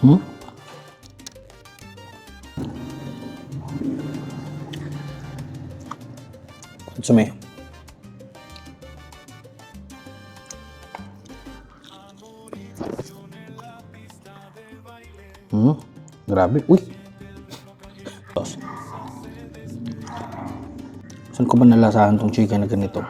Hmm? Consomme. Grabe. Uy! Tos. Saan ko ba nalasahan tong chicken na ganito?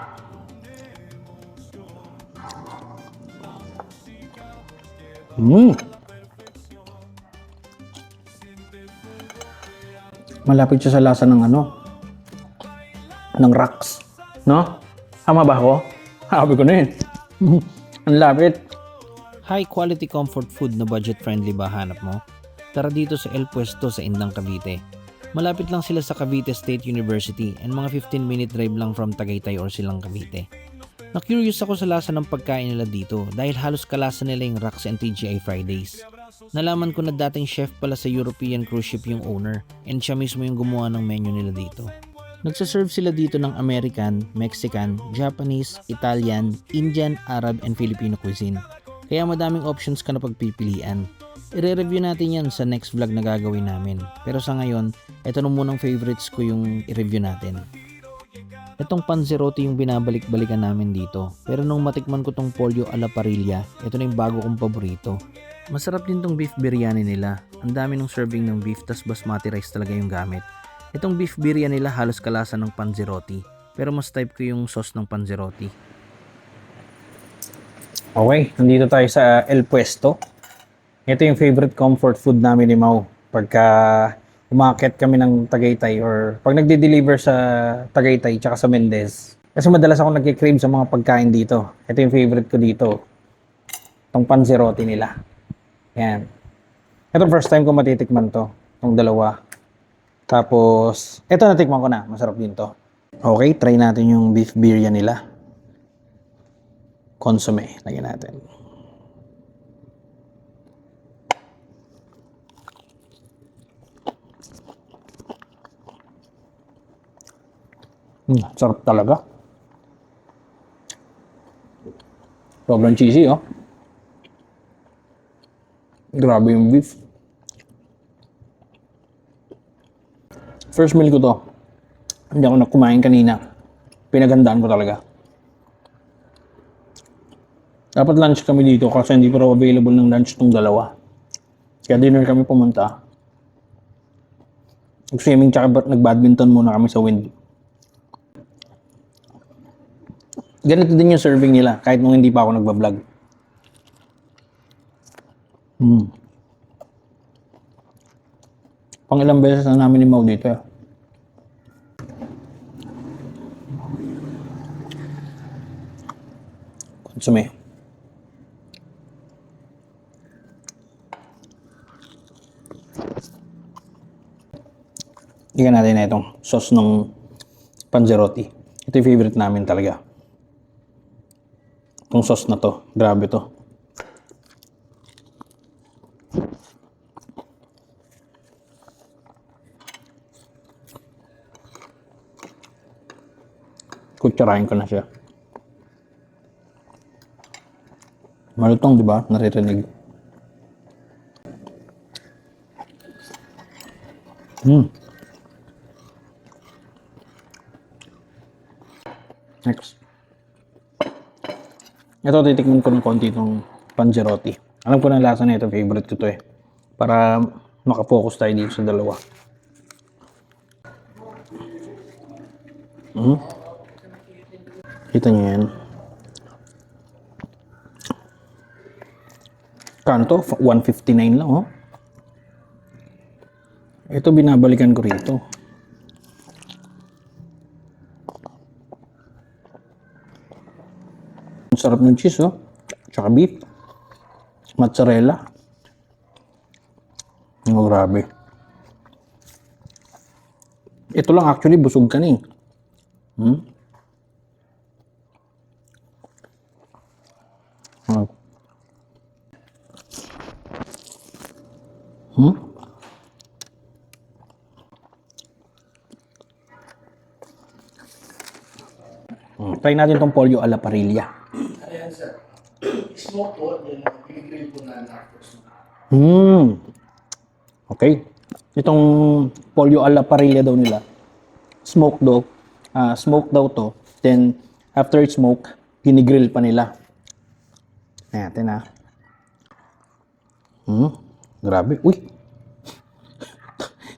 Malapit siya sa lasa ng ng rocks. No? Tama ba ako? Sabi ko na yun. Ang lapit. High quality comfort food na budget friendly ba hanap mo? Tara dito sa El Puesto sa Indang, Cavite. Malapit lang sila sa Cavite State University and mga 15-minute drive lang from Tagaytay or Silang, Cavite. Na-curious ako sa lasa ng pagkain nila dito dahil halos kalasa nila yung Rocks and TGI Fridays. Nalaman ko na dating chef pala sa European cruise ship yung owner and siya mismo yung gumawa ng menu nila dito. Nagsaserve sila dito ng American, Mexican, Japanese, Italian, Indian, Arab, and Filipino cuisine. Kaya madaming options ka na pagpipilian. I-review natin yan sa next vlog na gagawin namin. Pero sa ngayon, ito na munang favorites ko yung i-review natin. Itong panzerotti yung binabalik-balikan namin dito. Pero nung matikman ko tong pollo alla parrilla, ito na yung bago kong paborito. Masarap din tong beef biryani nila. Ang dami ng serving ng beef tas basmati rice talaga yung gamit. Itong beef biryani nila halos kalasa ng panzerotti. Pero mas type ko yung sauce ng panzerotti. Okay, nandito tayo sa El Puesto. Ito yung favorite comfort food namin ni Mau. Pagka umakyat kami ng Tagaytay or pag nagde-deliver sa Tagaytay tsaka sa Mendez. Kasi madalas ako nagki-crave sa mga pagkain dito. Ito yung favorite ko dito. Itong panzerotti nila. Yan. Ito first time ko matitikman to. Itong dalawa. Tapos, ito natikman ko na. Masarap din to. Okay, try natin yung beef biryani nila. Consomme. Lagyan natin. Sarap talaga. Sobrang cheesy, oh. Grabe yung beef. First meal ko to. Hindi ako kumain kanina. Pinagandaan ko talaga. Dapat lunch kami dito kasi hindi pa raw available ng lunch tong dalawa. Kaya dinner kami pumunta. Nag-swimming tsaka nag-badminton muna kami sa wind. Ganito din yung serving nila kahit nung hindi pa ako nagbablog. Pang ilang beses na namin ni Mau dito. Consomme. Tingnan natin na itong sauce ng panzerotti. Ito yung favorite namin talaga. Itong sauce na to. Grabe to. Kutsarahin ko na siya. Malutong, di ba? Naririnig. Next. Ito, titikman ko ng konti itong panzerotti. Alam ko na lasa na ito. Favorite ko to eh. Para makafocus tayo dito sa dalawa. Kita nyo yan. Kanto, 159 lang, oh. Ito, binabalikan ko rito. Ang sarap ng cheese, oh. Tsaka beef. Mozzarella. Oh, grabe. Ito lang actually, busog ka na eh. Try natin tong pollo alla parrilla. Ayan sir. Smoke po, then pinigrill po na after smoke. Okay. Itong pollo alla parrilla daw nila. Smoke daw. Smoke daw to. Then, after it smoke, ginigrill pa nila. Ayan, natin grabe. Uy!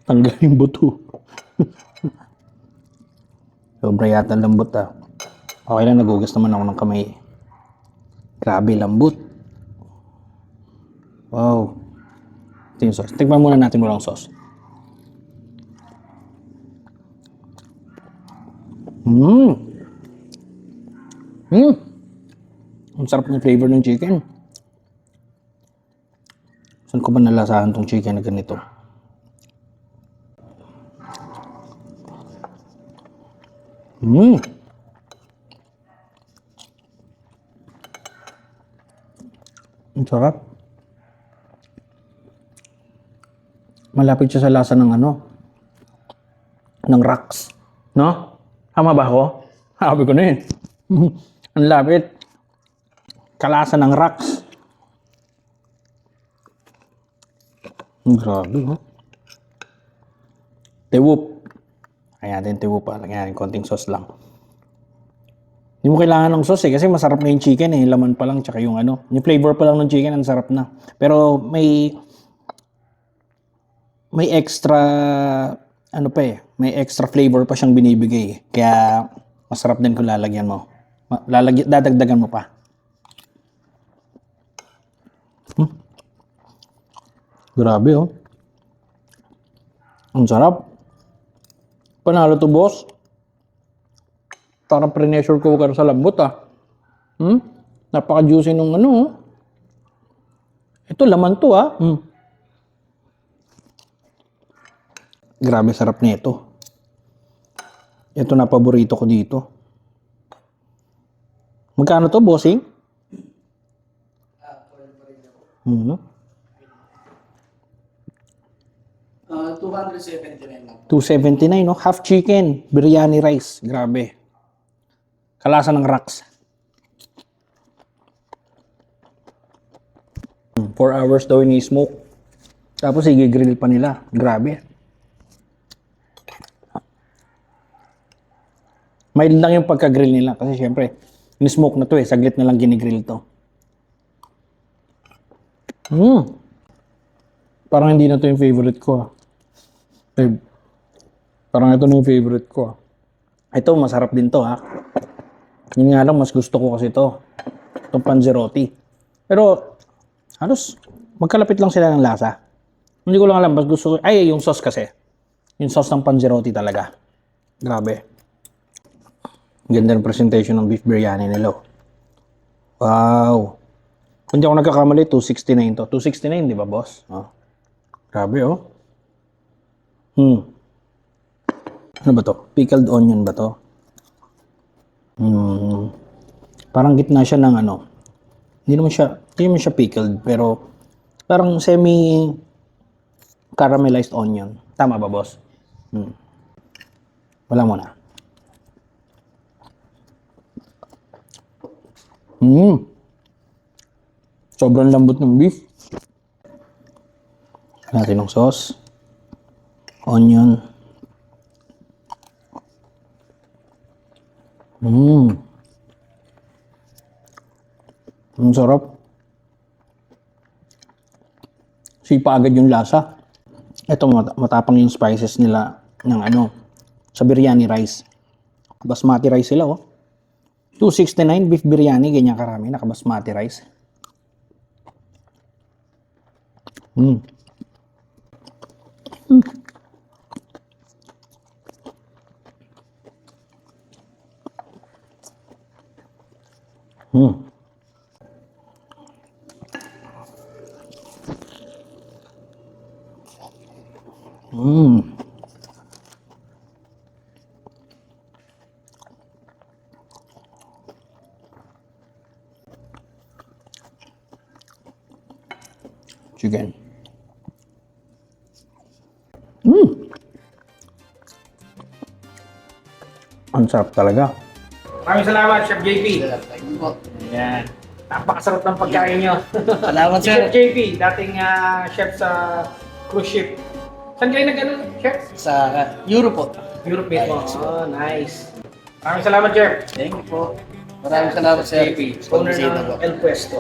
Tanggal yung buto. Sobra yata lambot Okay lang, nagugas naman ako ng kamay. Grabe, lambot. Wow. Ito yung sauce. Tikman muna natin walang sauce. Ang sarap ng flavor ng chicken. Saan ko ba nalasahan tong chicken na ganito? Ang sarap. Malapit siya sa lasa ng ng rocks. No? Tama ba ako? Sabi ko na yun. Ang lapit. Kalasa ng rocks. Grabe, oh. Tewup. Kaya natin tewup pa. Lagyan natin konting sauce lang. Hindi mo kailangan ng sauce kasi masarap na yung chicken eh. Laman pa lang tsaka yung yung flavor pa lang ng chicken ang sarap na. Pero may extra may extra flavor pa siyang binibigay. Kaya masarap din kung lalagyan mo. Dadagdagan mo pa. Grabe, oh. Ang sarap. Panalo to, boss. Parang pre-pressure cooker sa lambot, Napaka-juicy nung Ito, laman to, Grabe, sarap nito. Ito na paborito ko dito. Magkano to, bossing? 279 lang. 279, no? Half chicken, biryani rice. Grabe. Kalasa ng rocks. 4 hours daw ini-smoke. Tapos i-grill pa nila. Grabe. Mild lang yung pagka-grill nila. Kasi syempre, in-smoke na to eh. Saglit na lang ginigrill to. Parang hindi na to yung favorite ko. Parang ito na yung favorite ko. Ito, masarap din to Yun nga lang, mas gusto ko kasi to. Itong panzerotti. Pero, halos, magkalapit lang sila ng lasa. Hindi ko lang alam, mas gusto ko. Ay, yung sauce kasi. Yung sauce ng panzerotti talaga. Grabe. Ganda ng presentation ng beef biryani nila. Wow. Kung di ako nagkakamali, 269 to. 269, di ba, boss? Grabe, Ano ba to? Pickled onion ba to? Parang gitna siya ng hindi naman siya pickled, pero parang semi-caramelized onion. Tama ba, boss? Wala mo na. Sobrang lambot ng beef. Natin ng sauce. Onion. Ang sarap. Sipa agad yung lasa. Ito, matapang yung spices nila ng sa biryani rice. Basmati rice sila, 269 beef biryani, ganyan karami, naka basmati rice. Chicken. Ang sarap talaga. Maraming salamat, Chef JP. Thank you po. Yan. Napakasarap ng pagkain nyo. Salamat, Si Chef JP, dating chef sa cruise ship. Saan kayo nag-ano, chef? Sa Europe po. Europe mismo. Oh, nice. Maraming salamat, Chef. Thank you po. Maraming salamat, sir. JP, Sa owner pagbisita po. ng El Puesto.